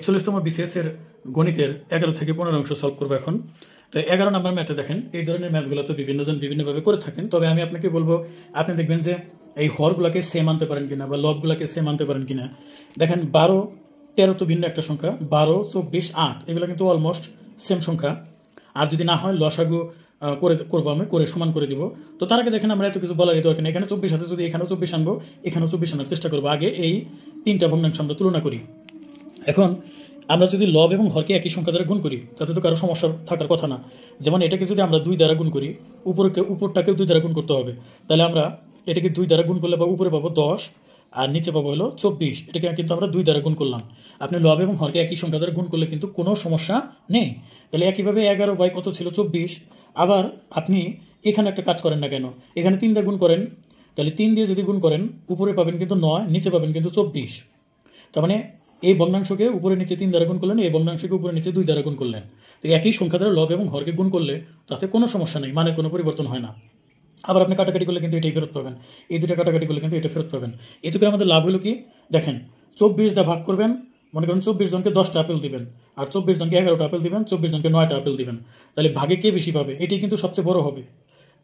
41তম BCS এর গণিতের 11 থেকে 15 অংশ সলভ করবো এখন। তো 11 নম্বর ম্যাথে দেখেন এই ধরনের ম্যাথগুলো তো বিভিন্নজন বিভিন্নভাবে করে থাকেন, তবে আমি আপনাকে বলবো আপনি দেখবেন যে এই হরগুলোকে সেম আনতে পারেন কিনা বা লবগুলোকে সেম আনতে পারেন কিনা। দেখেন 12, 13 তো ভিন্ন একটা সংখ্যা, 12, 24, 8 এগুলো কিন্তু অলমোস্ট সেম সংখ্যা। আর যদি না হয় লসাগু করবো, আমি করে সমান করে দিব। তো তার আগে দেখেন আমরা এত কিছু বলার দরকার নেই, এখানে 24 আছে, যদি এখানেও 24 আনবো, এখানেও 24 আনার চেষ্টা করবো। আগে এই তিনটা ভগ্নাংশ আমরা তুলনা করি। এখন আমরা যদি লব এবং হরকে একই সংখ্যা দ্বারা গুণ করি তাতে তো কারো সমস্যা থাকার কথা না। যেমন এটাকে যদি আমরা 2 দ্বারা গুণ করি, উপরটাকেও 2 দ্বারা গুণ করতে হবে। তাহলে আমরা এটাকে 2 দ্বারা গুণ করলে উপরে পাবো 10 আর নিচে পাবো হলো 24। এটাকে কিন্তু আমরা 2 দ্বারা গুণ করলাম। আপনি লব এবং হরকে একই সংখ্যা দ্বারা গুণ করলে কিন্তু কোনো সমস্যা নেই। তাহলে একইভাবে 11 বাই কত ছিল 24। আবার আপনি এখানে একটা কাজ করেন না কেন, এখানে 3 দিয়ে গুণ করেন, তাহলে 3 দিয়ে যদি গুণ করেন উপরে পাবেন কিন্তু 9, নিচে পাবেন কিন্তু 24। তার মানে এই ভগ্নাংশকে উপরে নিচে 3 দ্বারা গুণ করলেন, এই ভগ্নাংশকে উপরে নিচে 2 দ্বারা গুণ করলেন। তো একই সংখ্যা দ্বারা লব এবং হরকে গুণ করলে তাতে কোনো সমস্যা নেই, মানের কোনো পরিবর্তন হয় না। আবার আপনি কাটাকাটি করলে কিন্তু এটাই ফেরত পাবেন, এই দুটো কাটাকাটি করলে কিন্তু এটা ফেরত পাবেন। এতে করে আমাদের লাভ হলো কি, দেখেন 24 দিয়ে ভাগ করবেন, মনে করেন 24 জনকে 10টা আপেল দিবেন, আর 24 জনকে 11টা আপেল দিবেন, 24 জনকে 9টা আপেল দিবেন। তাহলে ভাগে কে বেশি পাবে, এটাই কিন্তু সবচেয়ে বড় হবে।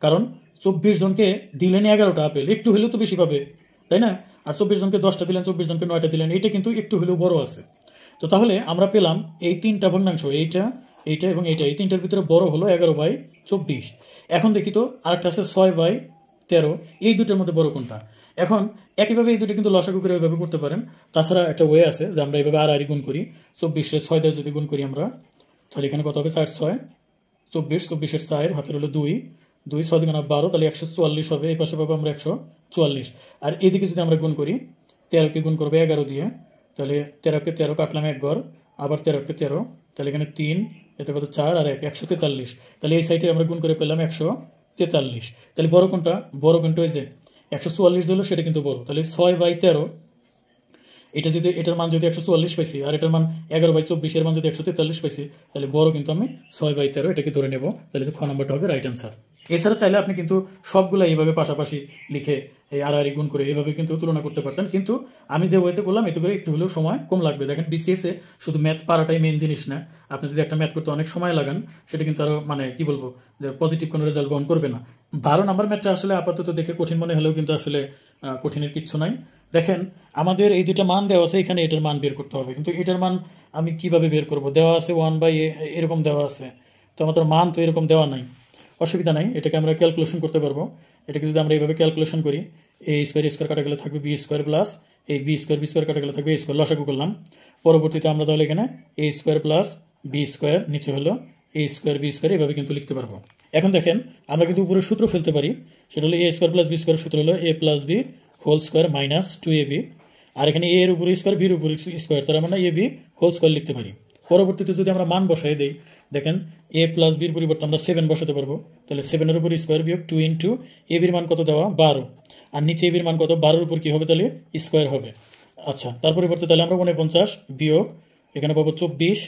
কারণ 24 জনকে দিলেন 11টা আপেল, একটু হলেও তো বেশি পাবে, তাই না? আর 24 জনকে 10টা দিলেন, 24 জনকে 9টা দিলেন, এটা কিন্তু একটু হলেও বড় আছে। তো তাহলে আমরা পেলাম এই তিনটা ভগ্নাংশ, এইটা, এইটা এবং এইটা, এই তিনটার ভিতরে বড় হলো 11/24। এখন দেখি তো আরেকটা আছে 6/13, এই দুটোর মধ্যে বড় কোনটা। এখন একইভাবে এই দুটো কিন্তু লসাগু করে ওইভাবে করতে পারেন। তাছাড়া একটা ওয়ে আছে যে আমরা এইভাবে আর গুণ করি, 24 6 দিয়ে যদি গুণ করি আমরা, তাহলে এখানে কত হবে 4 6 24, 24 4 হাতের হলো 2, 2 6 2 12, তাহলে 144 হবে। এই পাশে পাবো আমরা 144। আর এইদিকে যদি আমরা গুণ করি, 13কে গুণ করবো 11 দিয়ে, তাহলে 13কে 13 কাটলাম এক ঘর, আবার 13কে 13, তাহলে এখানে 3, এতে কত 4 আর 1, 143। তাহলে এই সাইডে আমরা গুণ করে পেলাম 143। তাহলে বড় কোনটা, বড় কোনটা ওই যে 144 দিল, সেটা কিন্তু বড়। তাহলে 6/13, এটা যদি, এটার মান যদি 144 পাইছি আর এটার মান 11/24, এর মান যদি 143 পাইছি, তাহলে বড় কিন্তু আমি 6/13 এটাকে ধরে নেব। তাহলে খ নাম্বারটা হবে রাইট অ্যান্সার। এছাড়া চাইলে আপনি কিন্তু সবগুলো এইভাবে পাশাপাশি লিখে এই আর গুণ করে এইভাবে কিন্তু তুলনা করতে পারতেন, কিন্তু আমি যে ওয়েতে করলাম এতে করে একটু হলেও সময় কম লাগবে। দেখেন বিসিএসে শুধু ম্যাথ পারাটাই মেন জিনিস না, আপনি যদি একটা ম্যাথ করতে অনেক সময় লাগান সেটা কিন্তু আরও মানে কি বলবো যে পজিটিভ কোনো রেজাল্ট বহন করবে না। 12 নাম্বার ম্যাথটা আসলে আপাতত দেখে কঠিন মনে হলেও কিন্তু আসলে কঠিনের কিচ্ছু নাই। দেখেন আমাদের এই দুটা মান দেওয়া আছে, এখানে এটার মান বের করতে হবে, কিন্তু এটার মান আমি কিভাবে বের করব, দেওয়া আছে 1/a এরকম দেওয়া আছে, তো আমাদের মান তো এরকম দেওয়া নাই। অসুবিধা নাই, এটাকে আমরা ক্যালকুলেশন করতে পারবো। এটাকে যদি আমরা এইভাবে ক্যালকুলেশন করি, এ স্কোয়ার কাটা গেলে থাকবে বি স্কোয়ার প্লাস এই বি স্কোয়ার কাটা গেলে থাকবে এ স্কোয়ার, লসাগু করলাম। পরবর্তীতে আমরা তাহলে এখানে এ স্কোয়ার প্লাস বি স্কোয়ার, নিচে হলো এ স্কোয়ার বি স্কোয়ার, এভাবে কিন্তু লিখতে পারবো। এখন দেখেন আমরা কিন্তু উপরে সূত্র ফেলতে পারি, সেটা হলো A square plus B square, সূত্র হলো A plus B whole square minus 2ab, আর এখানে এ এর উপরে স্কোয়ার, বির উপরে স্কোয়ার, তার মানে এ বি হোল স্কোয়ার লিখতে পারি। পরবর্তীতে যদি আমরা মান বসাই দেই, দেখেন এ প্লাস বির পরিবর্তে আমরা 7 বসাতে পারবো। তাহলে 7-এর উপর স্কোয়ার বিয়োগ 2 ইন্টু এ বির মান কত দেওয়া 12, আর নিচে এ বির মান কত 12-এর উপর কী হবে, তাহলে স্কোয়ার হবে। আচ্ছা, তার পরিবর্তে তাহলে আমরা 49 বিয়োগ এখানে পাবো 24,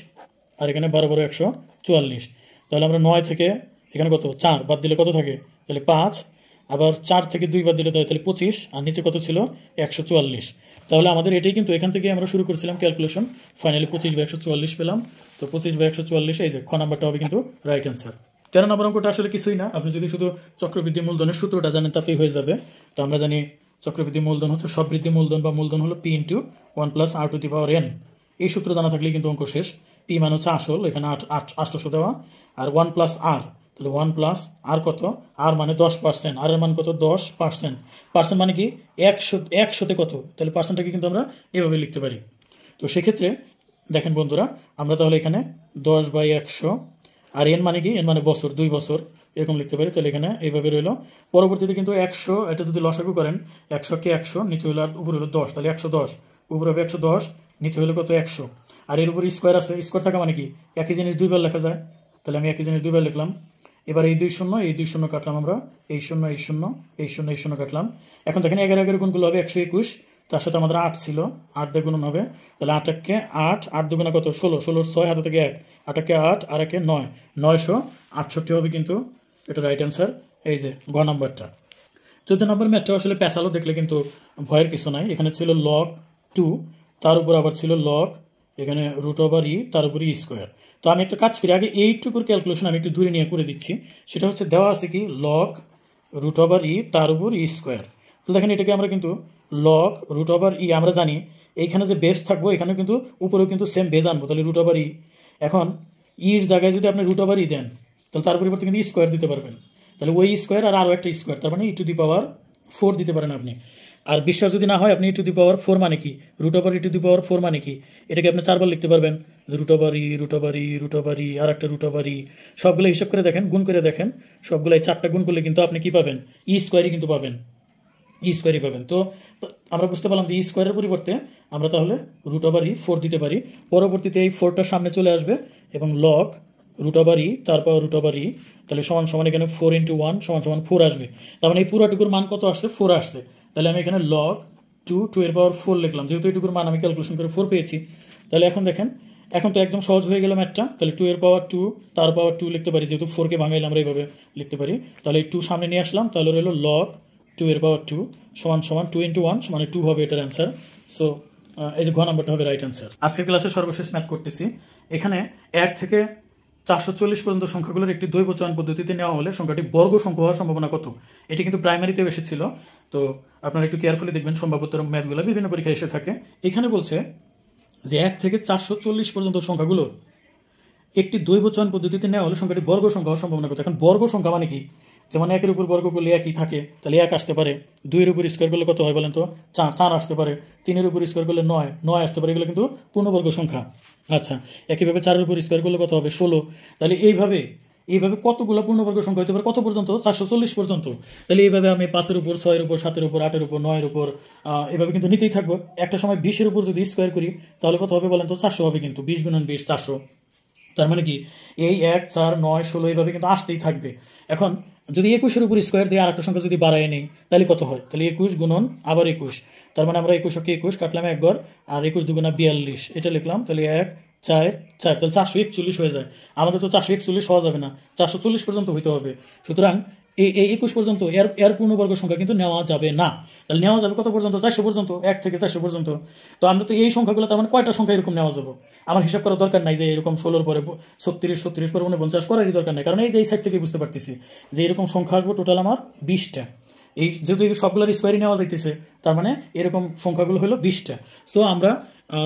আর এখানে 12 12 144। তাহলে আমরা 9 থেকে এখানে কত 4 বাদ দিলে কত থাকে, তাহলে 5, আবার 4 থেকে 2 বাদ দিলে তাহলে 25, আর নিচে কত ছিল 144। তাহলে আমাদের এটাই কিন্তু এখান থেকে আমরা শুরু করেছিলাম ক্যালকুলেশন, ফাইনালি 25/144 পেলাম। তো 25/144 এই যে খ নাম্বারটা হবে কিন্তু রাইট অ্যান্সার। 13 নম্বর অঙ্কটা আসলে কিছুই না, আপনি যদি শুধু চক্রবৃদ্ধি মূলধনের সূত্রটা জানেন তাতেই হয়ে যাবে। তো আমরা জানি চক্রবৃদ্ধি মূলধন হচ্ছে সববৃদ্ধি মূলধন, বা মূলধন হলো p × 1 + r⁴n। এই সূত্র জানা থাকলেই কিন্তু অঙ্ক শেষ। পি মান হচ্ছে আসল, এখানে 800 দেওয়া, আর 1 + r, তাহলে 1 + r কত, আর মানে 10%, আর এর মান কত 10%। পার্সেন্ট মানে কি 100তে কত, তাহলে পার্সেন্টটাকে কিন্তু আমরা এভাবে লিখতে পারি। তো সেক্ষেত্রে দেখেন বন্ধুরা, আমরা তাহলে এখানে 10/100, আর এন মানে কি, এন মানে বছর, 2 বছর এরকম লিখতে পারি। তাহলে এখানে এইভাবে রইল। পরবর্তীতে কিন্তু 100, এটা যদি লসাগু করেন 100কে 100, নিচে হলো আর উপরে হলো 10, তাহলে 110, উপরে হবে 110, নিচে হলো কত 100, আর এর উপর স্কোয়ার আছে। স্কোয়ার থাকা মানে কি একই জিনিস দুইবার লেখা যায়, তাহলে আমি একই জিনিস দুইবার লিখলাম। এবার এই 2 শূন্য, এই 2 শূন্য কাটলাম আমরা, এই শূন্য এই শূন্য, এই শূন্য এই শূন্য কাটলাম। এখন দেখেন 11 গুণগুলো হবে 121, তার সাথে আমাদের 8 ছিল, 8 দিয়ে গুণন হবে, তাহলে 8 8, 8 দুগুণা কত 16, 16 6 হাতে থেকে 1, 8 8 আর 1 9, 968 হবে কিন্তু এটা রাইট অ্যান্সার, এই যে গ নাম্বারটা। 14 নম্বর ম্যাথটা আসলে পেঁচালো দেখলে কিন্তু ভয়ের কিছু নাই। এখানে ছিল log 2, তার উপর আবার ছিল log এখানে রুট ওভার ই তার উপরে ই স্কোয়ার। তো আমি একটা কাজ করি, আগে এইটুকুর ক্যালকুলেশন আমি একটু দূরে নিয়ে করে দিচ্ছি। সেটা হচ্ছে দেওয়া আছে কি লগ রুট ওভার ই তার উপর ই স্কোয়ার। তো দেখেন এটাকে আমরা কিন্তু লগ রুট ওভার ই, আমরা জানি এইখানে যে বেস থাকবো এখানে কিন্তু উপরেও কিন্তু সেম বেস আনবো, তাহলে রুট ওভার ই। এখন ইর জায়গায় যদি আপনি রুট ওভার ই দেন তাহলে তার পরিবর্তে কিন্তু স্কোয়ার দিতে পারবেন, তাহলে ওই স্কোয়ার আর আরও একটা স্কোয়ার, তার মানে ই টু দি পাওয়ার 4 দিতে পারেন আপনি। আর বিশ্বাস যদি না হয় আপনি ই টু দি পাওয়ার 4 মানে কি, root over E to the power 4 মানে কি, এটাকে আপনি 4 বার লিখতে পারবেন। Root over E root over E root over E আর একটা রুট ওভার ই, সবগুলো হিসাব করে দেখেন, গুণ করে দেখেন, সবগুলো 4টা গুণ করলে কিন্তু আপনি কি পাবেন, ই স্কোয়ারই কিন্তু পাবেন, ই স্কোয়ারই পাবেন। তো আমরা বুঝতে পারলাম যে ই স্কোয়ারের পরিবর্তে আমরা তাহলে রুট ওভার ই 4 দিতে পারি। পরবর্তীতে এই 4টা সামনে চলে আসবে এবং লগ রুট ওভার ই তারপর রুট ওভার ই, তাহলে সমান সমান এখানে 4 × 1 সমান 4 আসবে। তার মানে এই পুরোটুকুর মান কত আসছে, 4 আসছে। তাহলে আমি এখানে লগ 2 এর পাওয়ার 4 লিখলাম, যেহেতু এইটুকুর মান আমি ক্যালকুলেশন করে 4 পেয়েছি। তাহলে এখন দেখেন, এখন তো একদম সহজ হয়ে গেল ম্যাথটা। তাহলে 2 এর পাওয়ার 2 তার পাওয়ার 2 লিখতে পারি, যেহেতু 4কে ভাঙাইলে আমরা এইভাবে লিখতে পারি। তাহলে এই 2 সামনে নিয়ে আসলাম, তাহলে রইল লগ 2 এর পাওয়ার 2 সমান 2 × 1 মানে 2 হবে এটার অ্যান্সার। সো এই যে ঘ নাম্বারটা হবে রাইট অ্যান্সার। আজকের ক্লাসে সর্বশেষ ম্যাথ করতেছি। এখানে 1 থেকে 440 পর্যন্ত সংখ্যাগুলোর একটি দ্বৈব চয়ন পদ্ধতিতে নেওয়া হলে সংখ্যাটি বর্গ সংখ্যা হওয়ার সম্ভাবনা কত? এটি কিন্তু প্রাইমারিতেও এসেছিল, তো আপনারা একটু কেয়ারফুলি দেখবেন, সম্ভাব্যতর ম্যাথগুলো বিভিন্ন পরীক্ষায় এসে থাকে। এখানে বলছে যে 1 থেকে 440 পর্যন্ত সংখ্যাগুলো একটি দ্বৈব চয়ন পদ্ধতিতে নেওয়া হলে সংখ্যাটি বর্গ সংখ্যা হওয়ার সম্ভাবনা কত? এখন বর্গ সংখ্যা মানে কি? যেমন 1 এর উপর বর্গ করলে 1ই থাকে, তাহলে 1 আসতে পারে। 2 এর উপর স্কোয়ার করলে কত হয় বলেন তো? 4 আসতে পারে। 3 এর উপর স্কোয়ার করলে 9 আসতে পারে। এগুলো কিন্তু পূর্ণবর্গ সংখ্যা। আচ্ছা, একইভাবে 4 এর উপর স্কোয়ার করলে কত হবে? 16। তাহলে এইভাবে কতগুলো পূর্ণবর্গ সংখ্যা হতে পারে? কত পর্যন্ত? 440 পর্যন্ত। তাহলে এইভাবে আমি 5 এর উপর, 6 এর উপর, 7 এর উপর, 8 এর উপর, 9 এর উপর এভাবে কিন্তু নিতেই থাকবো। একটা সময় 20 এর উপর যদি স্কোয়ার করি তাহলে কত হবে বলেন তো? 400 হবে। কিন্তু 20 × 20 400। তার মানে কি এই 1, 4, 9, 16 এইভাবে কিন্তু আসতেই থাকবে। এখন যদি 21 এর উপর স্কোয়ার দিয়ে আর একটা সংখ্যা যদি বাড়ায় নেই তাহলে কত হয়? তাহলে 21 গুণন আবার 21, তার মানে আমরা 21 কে 21 কাটলাম একবার, আর 21 × 2 = 42, এটা লিখলাম। তাহলে 1, 4, 4, তাহলে 441 হয়ে যায়। আমাদের তো 441 হওয়া যাবে না, 440 পর্যন্ত হইতে হবে। সুতরাং এই 21 পর্যন্ত এর পূর্ণবর্গ সংখ্যা কিন্তু নেওয়া যাবে না। তাহলে নেওয়া যাবে কত পর্যন্ত? 400 পর্যন্ত, 1 থেকে 400 পর্যন্ত। তো আমরা তো এই সংখ্যাগুলো, তার মানে কয়টা সংখ্যা এরকম নেওয়া যাবে? আমার হিসাব করার দরকার নাই যে এরকম 16 পরে 36 পরে 49 করারই দরকার নাই, কারণ এই যে এই সাইড থেকে বুঝতে পারতেছি যে এরকম সংখ্যা আসবো টোটাল আমার 20টা। এই যেহেতু সবগুলোর স্কোয়ারই নেওয়া যাইতেছে, তার মানে এরকম সংখ্যাগুলো হলো 20টা। সো আমরা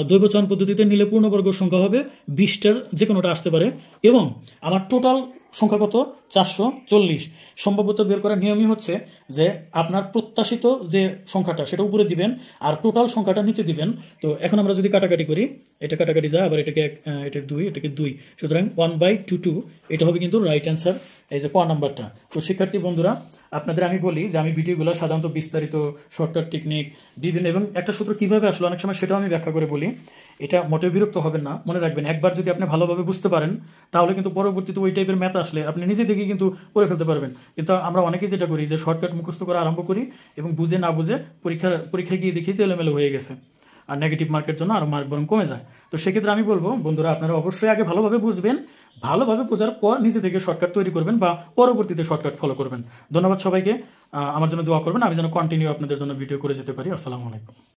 দ্বৈব চয়ন পদ্ধতিতে নিলে পূর্ণবর্গ সংখ্যা হবে 20টার যে কোনোটা আসতে পারে। এবং আমার টোটাল সংখ্যা কত? 440। সম্ভবত বের করার নিয়মই হচ্ছে যে আপনার প্রত্যাশিত যে সংখ্যাটা সেটা উপরে দিবেন আর টোটাল সংখ্যাটা নিচে দিবেন। তো এখন আমরা যদি কাটাকাটি করি, এটা কাটাকাটি যায়, আবার এটাকে 2, এটাকে 2, সুতরাং 1/2, এটা হবে কিন্তু রাইট অ্যান্সার, এই যে ক নাম্বারটা। তো শিক্ষার্থী বন্ধুরা, আপনাদের আমি বলি যে আমি ভিডিওগুলো সাধারণত বিস্তারিত, শর্টকাট টেকনিক, বিভিন্ন এবং একটা সূত্র কীভাবে আসলো অনেক সময় সেটাও আমি ব্যাখ্যা করে বলি। এটা মোটেও বিরক্ত হবেন না, মনে রাখবেন একবার যদি আপনি ভালোভাবে বুঝতে পারেন তাহলে কিন্তু পরবর্তীতে ওই টাইপের ম্যাথ আসলে আপনি নিজে থেকেই কিন্তু করে ফেলতে পারবেন। কিন্তু আমরা অনেকেই যেটা করি যে শর্টকাট মুখস্থ করা আরম্ভ করি এবং বুঝে না বুঝে পরীক্ষায় গিয়ে দেখি যে এলোমেলো হয়ে গেছে, আর নেগেটিভ মার্কের জন্য আরও মার্ক বরং কমে যায়। তো সেক্ষেত্রে আমি বলবো বন্ধুরা, আপনারা অবশ্যই আগে ভালোভাবে বুঝবেন, ভালোভাবে বোঝার পর নিজে থেকে শর্টকাট তৈরি করবেন বা পরবর্তীতে শর্টকাট ফলো করবেন। ধন্যবাদ সবাইকে। আমার জন্য দোয়া করবেন, আমি যেন কন্টিনিউ আপনাদের জন্য ভিডিও করে যেতে পারি। আসসালামু আলাইকুম।